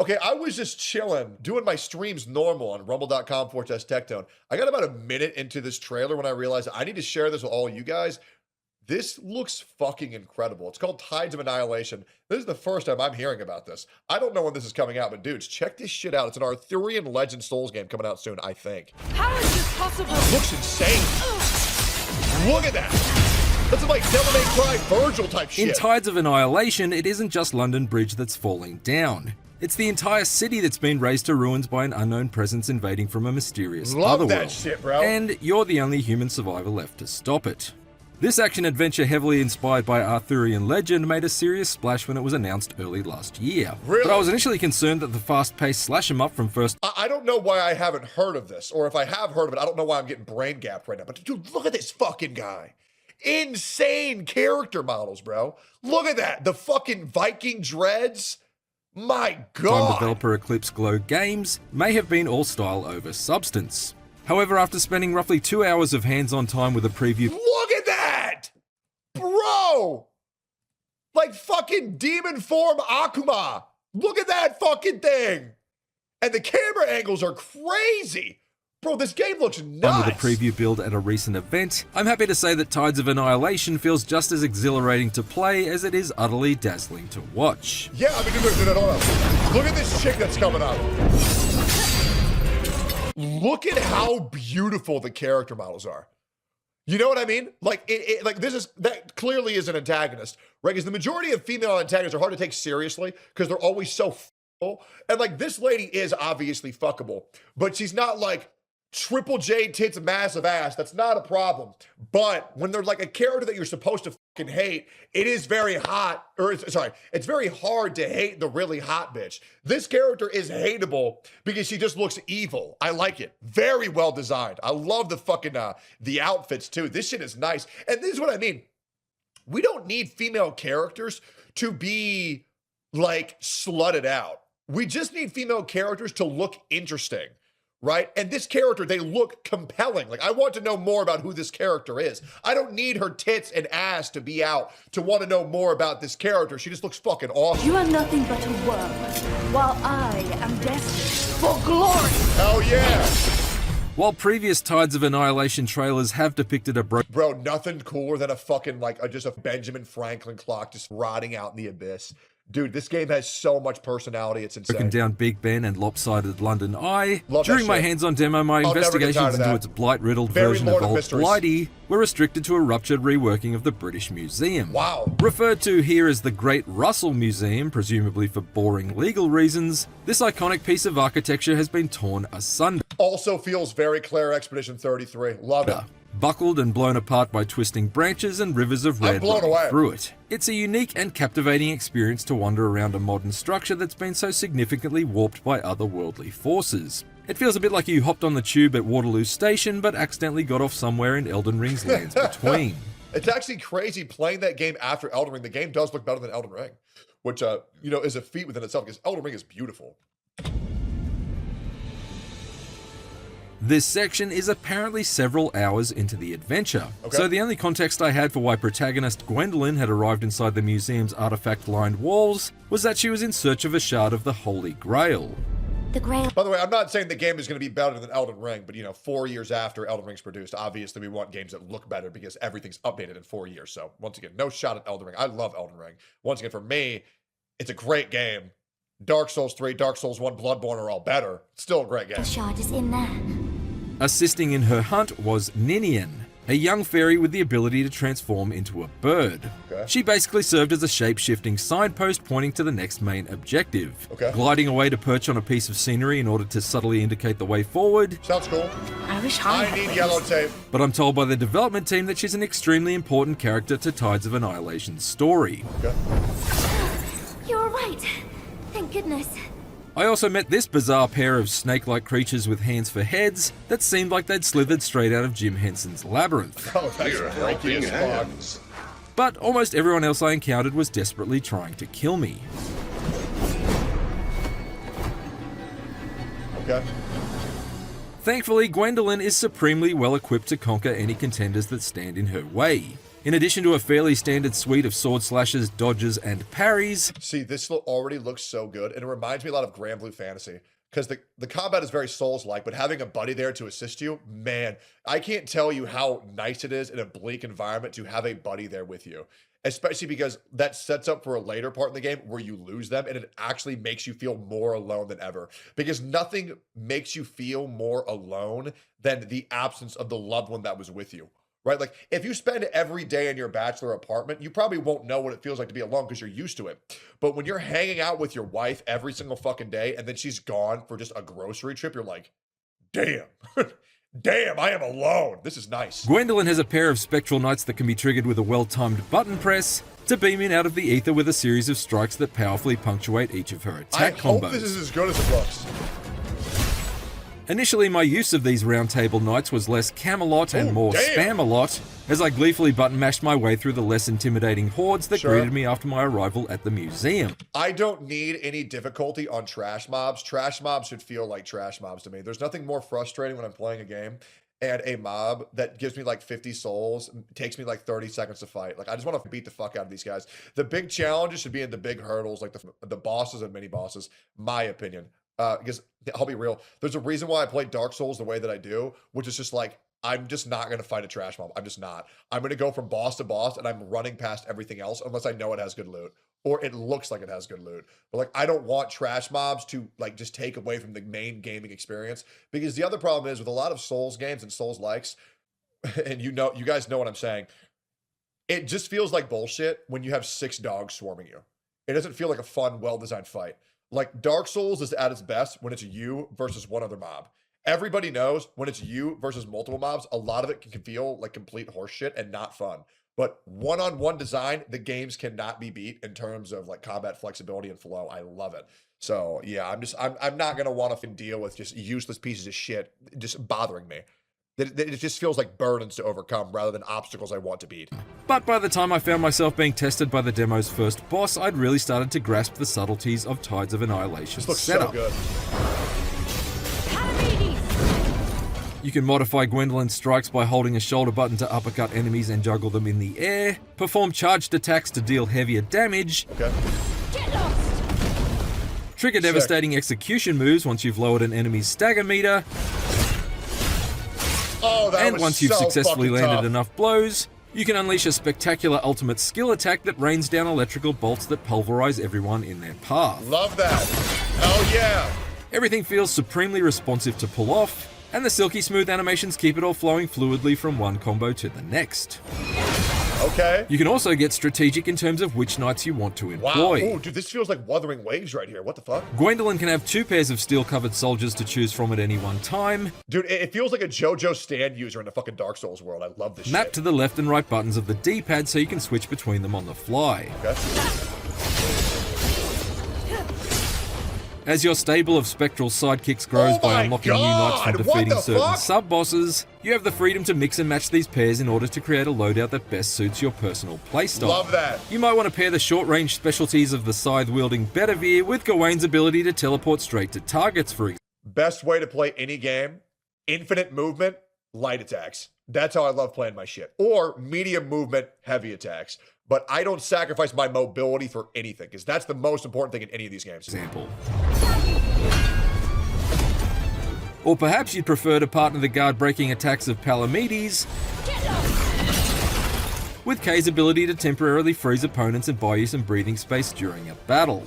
Okay, I was just chilling, doing my streams normal on rumble.com/Tectone. I got about a minute into this trailer when I realized I need to share this with all you guys. This looks fucking incredible. It's called Tides of Annihilation. This is the first time I'm hearing about this. I don't know when this is coming out, but dudes, check this shit out. It's an Arthurian Legend Souls game coming out soon, I think. How is this possible? It looks insane. Look at that. That's like Devil May Cry Virgil type shit. In Tides of Annihilation, it isn't just London Bridge that's falling down. It's the entire city that's been razed to ruins by an unknown presence invading from a mysterious Love otherworld. that shit, bro. And you're the only human survivor left to stop it. This action-adventure, heavily inspired by Arthurian legend, made a serious splash when it was announced early last year. Really? But I was initially concerned that the fast-paced slash-em-up from first... I don't know why I haven't heard of this, or if I have heard of it, I don't know why I'm getting brain gapped right now. But dude, look at this fucking guy. Insane character models, bro. Look at that. The fucking Viking dreads. My God. Time developer Eclipse Glow Games may have been all style over substance. However, after spending roughly 2 hours of hands-on time with a preview... Look at that! Bro! Like fucking demon form Akuma. Look at that fucking thing. And the camera angles are crazy. Bro, this game looks nuts. With a preview build at a recent event, I'm happy to say that Tides of Annihilation feels just as exhilarating to play as it is utterly dazzling to watch. Yeah, I mean, dude, hold on. Look at this chick that's coming up. Look at how beautiful the character models are. You know what I mean? Like, that clearly is an antagonist, right? Because the majority of female antagonists are hard to take seriously because they're always so fuckable. And like, this lady is obviously fuckable, but she's not like Triple J tits massive ass. That's not a problem. But when they're like a character that you're supposed to fucking hate, it is very hot, or it's very hard to hate the really hot bitch. This character is hateable because she just looks evil. I like it. Very well designed. I love the fucking, the outfits too. This shit is nice. And this is what I mean. We don't need female characters to be like slutted out. We just need female characters to look interesting. Right? And this character, they look compelling. Like, I want to know more about who this character is. I don't need her tits and ass to be out to want to know more about this character. She just looks fucking awesome. You are nothing but a worm, while I am destined for glory. Hell yeah. While previous Tides of Annihilation trailers have depicted a Bro, nothing cooler than a fucking, like, just a Benjamin Franklin clock just rotting out in the abyss. Dude, this game has so much personality, it's insane. broken down Big Ben and lopsided London Eye. Love During my shit. hands-on demo, my investigations into its blight-riddled version of Old Blighty were restricted to a ruptured reworking of the British Museum. Wow. Referred to here as the Great Russell Museum, presumably for boring legal reasons, this iconic piece of architecture has been torn asunder. Also feels very Claire Expedition 33. Love it. Buckled and blown apart by twisting branches and rivers of red running through it. It's a unique and captivating experience to wander around a modern structure that's been so significantly warped by otherworldly forces. It feels a bit like you hopped on the tube at Waterloo Station but accidentally got off somewhere in Elden Ring's lands between. It's actually crazy playing that game after Elden Ring. The game does look better than Elden Ring, which, you know, is a feat within itself because Elden Ring is beautiful. This section is apparently several hours into the adventure, so the only context I had for why protagonist Gwendolyn had arrived inside the museum's artifact-lined walls was that she was in search of a shard of the Holy Grail. The Grail. By the way, I'm not saying the game is going to be better than Elden Ring, but, you know, 4 years after Elden Ring's produced, obviously we want games that look better because everything's updated in 4 years. So, once again, no shot at Elden Ring. I love Elden Ring. Once again, for me, it's a great game. Dark Souls 3, Dark Souls 1, Bloodborne are all better. Still a great game. The shard is in there. Assisting in her hunt was Ninian, a young fairy with the ability to transform into a bird. She basically served as a shape-shifting signpost pointing to the next main objective. Gliding away to perch on a piece of scenery in order to subtly indicate the way forward. Sounds cool. I wish I need yellow tape. But I'm told by the development team that she's an extremely important character to Tides of Annihilation's story. You're right. Thank goodness. I also met this bizarre pair of snake-like creatures with hands for heads that seemed like they'd slithered straight out of Jim Henson's Labyrinth. Oh, that's freaky as fuck. But almost everyone else I encountered was desperately trying to kill me. Okay. Thankfully, Gwendolyn is supremely well equipped to conquer any contenders that stand in her way. In addition to a fairly standard suite of sword slashes, dodges, and parries. See, this already looks so good, and it reminds me a lot of Grand Blue Fantasy, because the combat is very Souls-like, but having a buddy there to assist you, man, I can't tell you how nice it is in a bleak environment to have a buddy there with you. Especially because that sets up for a later part in the game where you lose them, and it actually makes you feel more alone than ever. Because nothing makes you feel more alone than the absence of the loved one that was with you. Right? Like, if you spend every day in your bachelor apartment, you probably won't know what it feels like to be alone because you're used to it. But when you're hanging out with your wife every single fucking day and then she's gone for just a grocery trip, you're like, damn. Damn, I am alone. This is nice. Gwendolyn has a pair of spectral knights that can be triggered with a well-timed button press to beam in out of the ether with a series of strikes that powerfully punctuate each of her attack combos. I hope this is as good as it looks. Initially, my use of these roundtable knights was less Camelot and more Spam-a-lot, as I gleefully button-mashed my way through the less intimidating hordes that greeted me after my arrival at the museum. I don't need any difficulty on trash mobs. Trash mobs should feel like trash mobs to me. There's nothing more frustrating when I'm playing a game and a mob that gives me like 50 souls takes me like 30 seconds to fight. Like, I just want to beat the fuck out of these guys. The big challenges should be in the big hurdles, like the bosses and mini bosses, my opinion. Because I'll be real, there's a reason why I play Dark Souls the way that I do, which is just like, I'm just not going to fight a trash mob. I'm just not. I'm going to go from boss to boss, and I'm running past everything else unless I know it has good loot or it looks like it has good loot. But like, I don't want trash mobs to like just take away from the main gaming experience, because the other problem is with a lot of Souls games and Souls likes, and you guys know what I'm saying, it just feels like bullshit when you have 6 dogs swarming you. It doesn't feel like a fun, well-designed fight. Like, Dark Souls is at its best when it's you versus one other mob. Everybody knows when it's you versus multiple mobs, a lot of it can feel like complete horseshit and not fun. But one-on-one design, the games cannot be beat in terms of like combat flexibility and flow. I love it. So yeah, I'm not gonna want to deal with just useless pieces of shit just bothering me. It just feels like burdens to overcome rather than obstacles I want to beat. But by the time I found myself being tested by the demo's first boss, I'd really started to grasp the subtleties of Tides of Annihilation. This looks setup. so good. You can modify Gwendolyn's strikes by holding a shoulder button to uppercut enemies and juggle them in the air, perform charged attacks to deal heavier damage, trigger devastating execution moves once you've lowered an enemy's stagger meter, and once you've successfully landed enough blows, you can unleash a spectacular ultimate skill attack that rains down electrical bolts that pulverize everyone in their path. Love that. Oh yeah. Everything feels supremely responsive to pull off, and the silky smooth animations keep it all flowing fluidly from one combo to the next. Okay. You can also get strategic in terms of which knights you want to employ. Wow. Oh, dude, this feels like Wuthering Waves right here. What the fuck? Gwendolyn can have 2 pairs of steel-covered soldiers to choose from at any one time. Dude, it feels like a JoJo stand user in the fucking Dark Souls world. I love this shit. Mapped to the left and right buttons of the D-pad so you can switch between them on the fly. Okay. As your stable of spectral sidekicks grows by unlocking new knights from defeating certain sub-bosses, you have the freedom to mix and match these pairs in order to create a loadout that best suits your personal playstyle. Love that. You might want to pair the short-range specialties of the scythe-wielding Bedivere with Gawain's ability to teleport straight to targets, for example. Best way to play any game, infinite movement, light attacks. That's how I love playing my shit. Or medium movement, heavy attacks. But I don't sacrifice my mobility for anything, because that's the most important thing in any of these games. Or perhaps you'd prefer to partner the guard-breaking attacks of Palamedes with Kay's ability to temporarily freeze opponents and buy you some breathing space during a battle.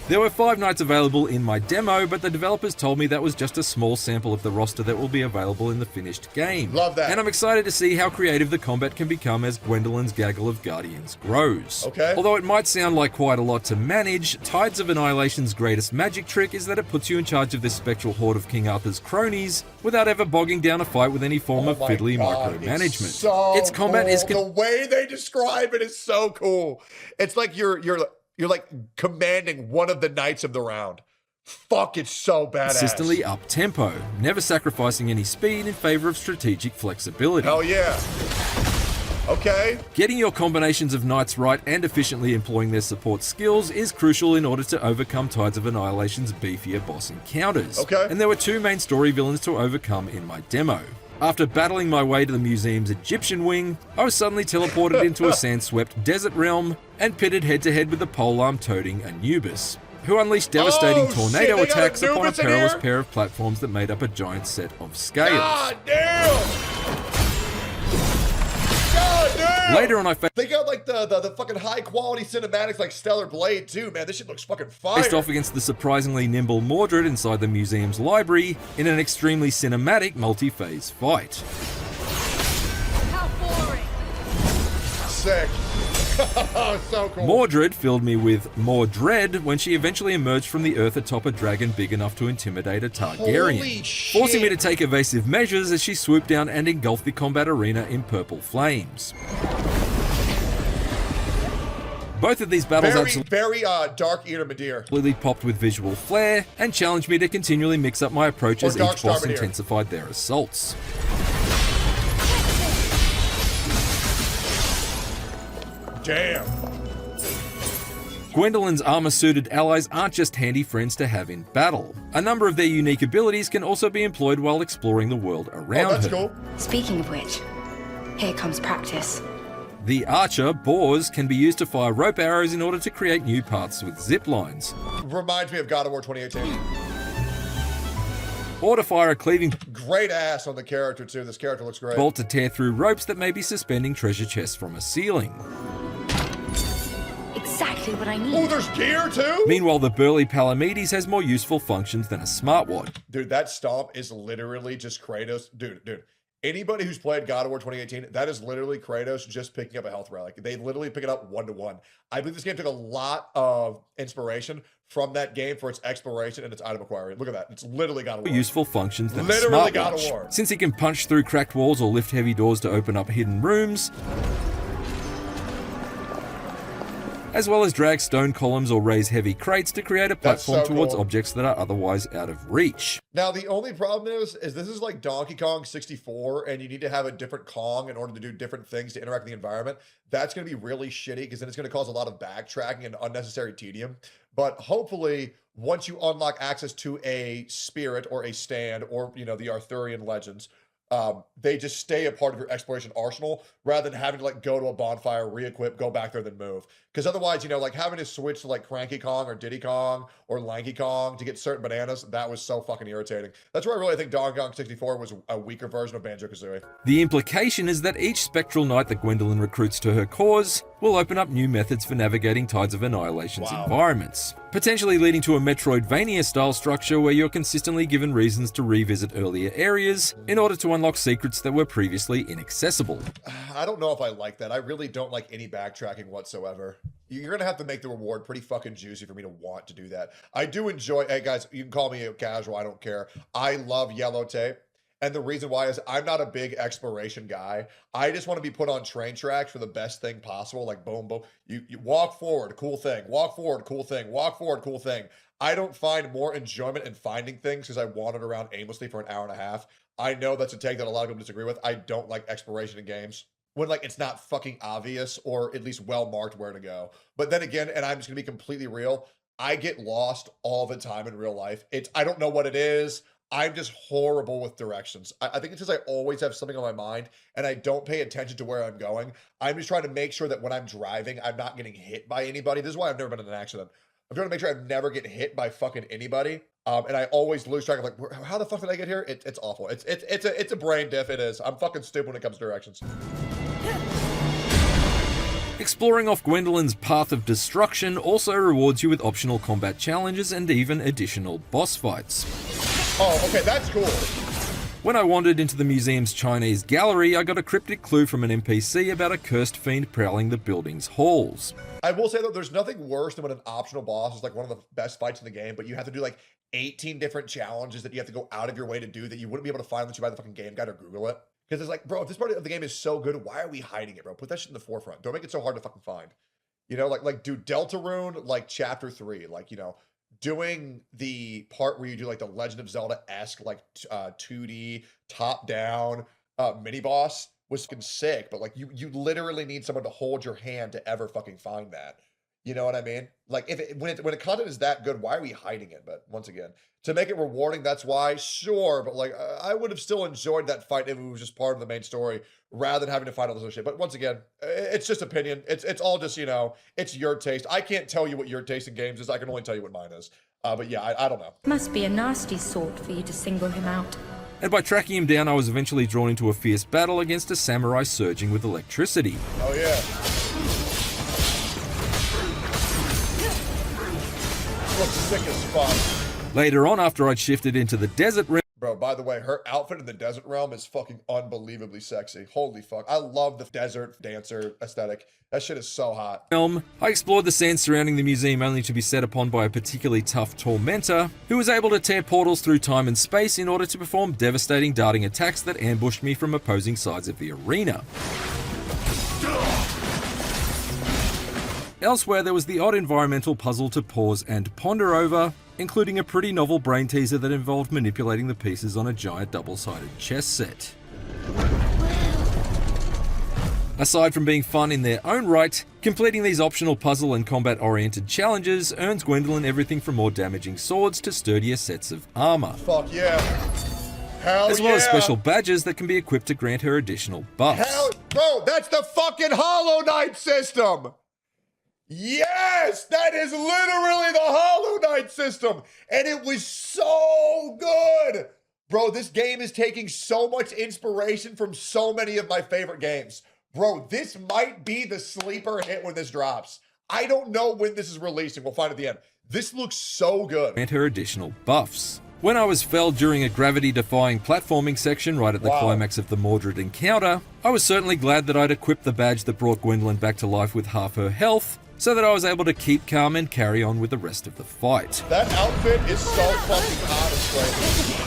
There were 5 knights available in my demo, but the developers told me that was just a small sample of the roster that will be available in the finished game. Love that. And I'm excited to see how creative the combat can become as Gwendolyn's gaggle of guardians grows. Okay. Although it might sound like quite a lot to manage, Tides of Annihilation's greatest magic trick is that it puts you in charge of this spectral horde of King Arthur's cronies without ever bogging down a fight with any form of fiddly micromanagement. Its combat is the way they describe it is so cool. It's like you're like commanding one of the knights of the round. Fuck, it's so badass. Consistently up-tempo, never sacrificing any speed in favor of strategic flexibility. Hell yeah. Okay. Getting your combinations of knights right and efficiently employing their support skills is crucial in order to overcome Tides of Annihilation's beefier boss encounters. Okay. And there were 2 main story villains to overcome in my demo. After battling my way to the museum's Egyptian wing, I was suddenly teleported into a sand-swept desert realm and pitted head-to-head with the polearm-toting Anubis, who unleashed devastating tornado attacks upon a perilous pair of platforms that made up a giant set of scales. God damn! God damn! Later on, I they got like the fucking high quality cinematics like Stellar Blade too, man. This shit looks fucking fire. Faced off against the surprisingly nimble Mordred inside the museum's library in an extremely cinematic multi-phase fight. How boring. Sick. So cool. Mordred filled me with more dread when she eventually emerged from the earth atop a dragon big enough to intimidate a Targaryen, forcing me to take evasive measures as she swooped down and engulfed the combat arena in purple flames. Both of these battles very dark ear to Midir. Absolutely popped with visual flair and challenged me to continually mix up my approach as each boss intensified their assaults. Damn. Gwendolyn's armor-suited allies aren't just handy friends to have in battle. A number of their unique abilities can also be employed while exploring the world around that's her. Cool. Speaking of which, here comes practice. The archer, boars, can be used to fire rope arrows in order to create new paths with zip lines. Reminds me of God of War 2018. Or to fire a cleaving great ass on the character too. This character looks great. bolt to tear through ropes that may be suspending treasure chests from a ceiling. Exactly what I need. Oh, there's gear too? Meanwhile, the burly Palamedes has more useful functions than a smartwatch. Dude, that stomp is literally just Kratos. Dude. Anybody who's played God of War 2018, that is literally Kratos just picking up a health relic. They literally pick it up one-to-one. I believe this game took a lot of inspiration from that game for its exploration and its item acquiring. Look at that. It's literally God of War. Useful functions than literally a smartwatch. God of War. Since he can punch through cracked walls or lift heavy doors to open up hidden rooms, as well as drag stone columns or raise heavy crates to create a platform towards objects that are otherwise out of reach. Now, the only problem is this is like Donkey Kong 64, and you need to have a different Kong in order to do different things to interact with the environment. That's going to be really shitty, because then it's going to cause a lot of backtracking and unnecessary tedium. But hopefully, once you unlock access to a spirit or a stand or, the Arthurian legends, they just stay a part of your exploration arsenal rather than having to go to a bonfire, re-equip, go back there, then move. Because otherwise, having to switch to Cranky Kong or Diddy Kong or Lanky Kong to get certain bananas, that was so fucking irritating. That's why I really think Donkey Kong 64 was a weaker version of Banjo-Kazooie. The implication is that each spectral knight that Gwendolyn recruits to her cause will open up new methods for navigating Tides of Annihilation's environments, potentially leading to a Metroidvania-style structure where you're consistently given reasons to revisit earlier areas in order to unlock secrets that were previously inaccessible. I don't know if I like that. I really don't like any backtracking whatsoever. You're going to have to make the reward pretty fucking juicy for me to want to do that. I do enjoy, hey guys, you can call me a casual, I don't care. I love yellow tape. And the reason why is I'm not a big exploration guy. I just want to be put on train tracks for the best thing possible. Like boom, boom. You walk forward, cool thing. Walk forward, cool thing. Walk forward, cool thing. I don't find more enjoyment in finding things because I wandered around aimlessly for an hour and a half. I know that's a take that a lot of people disagree with. I don't like exploration in games when it's not fucking obvious or at least well marked where to go. But then again, and I'm just gonna be completely real, I get lost all the time in real life. I don't know what it is. I'm just horrible with directions. I think it's because I always have something on my mind and I don't pay attention to where I'm going. I'm just trying to make sure that when I'm driving, I'm not getting hit by anybody. This is why I've never been in an accident. I'm trying to make sure I never get hit by fucking anybody. And I always lose track of how the fuck did I get here? It's awful. It's a brain diff. It is. I'm fucking stupid when it comes to directions. Exploring off Gwendolyn's path of destruction also rewards you with optional combat challenges and even additional boss fights. Oh, okay, that's cool. When I wandered into the museum's Chinese gallery, I got a cryptic clue from an NPC about a cursed fiend prowling the building's halls. I will say that there's nothing worse than when an optional boss is one of the best fights in the game, but you have to do 18 different challenges that you have to go out of your way to do that you wouldn't be able to find unless you buy the fucking game guide or Google it. Because it's bro, if this part of the game is so good, why are we hiding it, bro? Put that shit in the forefront. Don't make it so hard to fucking find. Do Deltarune, chapter 3, doing the part where you do the Legend of Zelda-esque 2D top-down mini boss was fucking sick, but you literally need someone to hold your hand to ever fucking find that. You know what I mean? Like when the content is that good, why are we hiding it? But once again, to make it rewarding, that's why, sure. But like, I would have still enjoyed that fight if it was just part of the main story rather than having to fight all this other shit. But once again, it's just opinion. It's all just, you know, it's your taste. I can't tell you what your taste in games is. I can only tell you what mine is. But yeah, I don't know. Must be a nasty sort for you to single him out. And by tracking him down, I was eventually drawn into a fierce battle against a samurai surging with electricity. Oh yeah. Looks sick as fuck. Later on, after I'd shifted into the desert realm, Bro, by the way, her outfit in the desert realm is fucking unbelievably sexy. Holy fuck. I love the desert dancer aesthetic. That shit is so hot. I explored the sand surrounding the museum only to be set upon by a particularly tough tormentor who was able to tear portals through time and space in order to perform devastating darting attacks that ambushed me from opposing sides of the arena. Elsewhere, there was the odd environmental puzzle to pause and ponder over, including a pretty novel brain teaser that involved manipulating the pieces on a giant double-sided chess set. Aside from being fun in their own right, completing these optional puzzle and combat-oriented challenges earns Gwendolyn everything from more damaging swords to sturdier sets of armor. Fuck yeah. Hell as well as special badges that can be equipped to grant her additional buffs. Bro, that's the fucking Hollow Knight system! Yes! That is literally the Hollow Knight system! And it was so good! Bro, this game is taking so much inspiration from so many of my favorite games. Bro, this might be the sleeper hit when this drops. I don't know when this is releasing. We'll find at the end. This looks so good. Grant her additional buffs. When I was felled during a gravity-defying platforming section right at the climax of the Mordred encounter, I was certainly glad that I'd equipped the badge that brought Gwendolyn back to life with half her health, so that I was able to keep calm and carry on with the rest of the fight. That outfit is so fucking honest,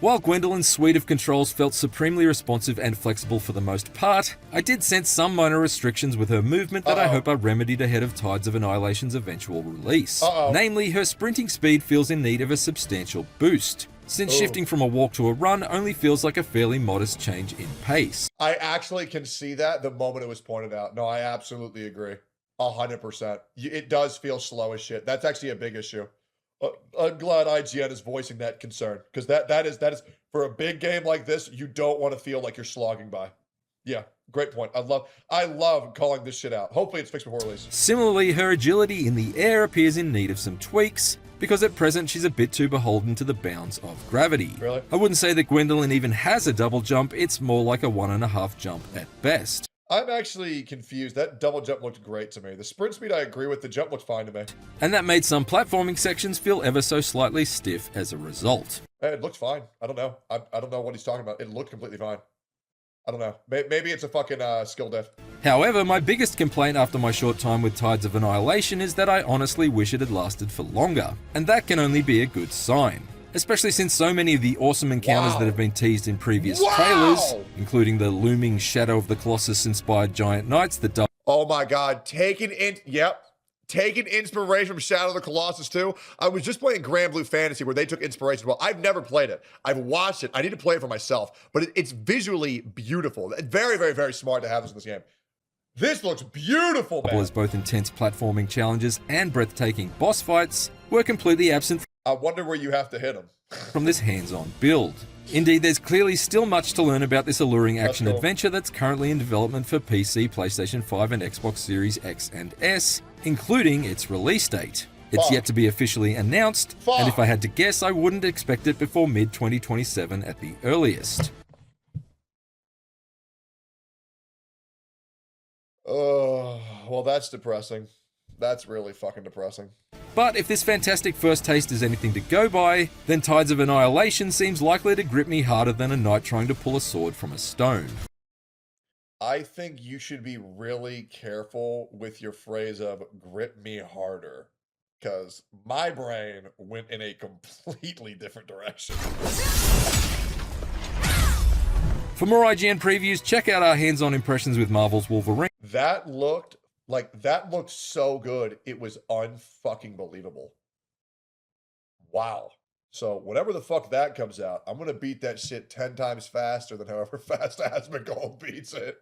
While Gwendolyn's suite of controls felt supremely responsive and flexible for the most part, I did sense some minor restrictions with her movement that I hope are remedied ahead of Tides of Annihilation's eventual release. Namely, her sprinting speed feels in need of a substantial boost, since shifting from a walk to a run only feels like a fairly modest change in pace. I actually can see that the moment it was pointed out. No, I absolutely agree. 100%. It does feel slow as shit. That's actually a big issue. I'm glad IGN is voicing that concern, because that is for a big game like this, you don't want to feel like you're slogging by. Yeah, great point. I love calling this shit out. Hopefully it's fixed before release. Similarly, her agility in the air appears in need of some tweaks, because at present she's a bit too beholden to the bounds of gravity. Really? I wouldn't say that Gwendolyn even has a double jump, it's more like a 1.5 jump at best. I'm actually confused. That double jump looked great to me. The sprint speed I agree with, the jump looked fine to me. And that made some platforming sections feel ever so slightly stiff as a result. It looked fine. I don't know. I don't know what he's talking about. It looked completely fine. I don't know. Maybe it's a fucking skill diff. However, my biggest complaint after my short time with Tides of Annihilation is that I honestly wish it had lasted for longer. And that can only be a good sign. Especially since so many of the awesome encounters that have been teased in previous trailers, including the looming Shadow of the Colossus-inspired giant knights that oh my god, taking inspiration from Shadow of the Colossus too. I was just playing Grand Blue Fantasy where they took inspiration. Well, I've never played it. I've watched it. I need to play it for myself, but it's visually beautiful. Very, very, very smart to have this in this game. This looks beautiful, man. As both intense platforming challenges and breathtaking boss fights were completely absent. I wonder where you have to hit him. From this hands-on build. Indeed, there's clearly still much to learn about this alluring action adventure that's currently in development for PC, PlayStation 5, and Xbox Series X and S, including its release date. It's yet to be officially announced, and if I had to guess, I wouldn't expect it before mid-2027 at the earliest. Oh, well, that's depressing. That's really fucking depressing. But if this fantastic first taste is anything to go by, then Tides of Annihilation seems likely to grip me harder than a knight trying to pull a sword from a stone. I think you should be really careful with your phrase of grip me harder, because my brain went in a completely different direction. For more IGN previews, check out our hands-on impressions with Marvel's Wolverine. That looked so good. It was unfucking believable. Wow. So whenever the fuck that comes out, I'm going to beat that shit 10 times faster than however fast Asmongold beats it.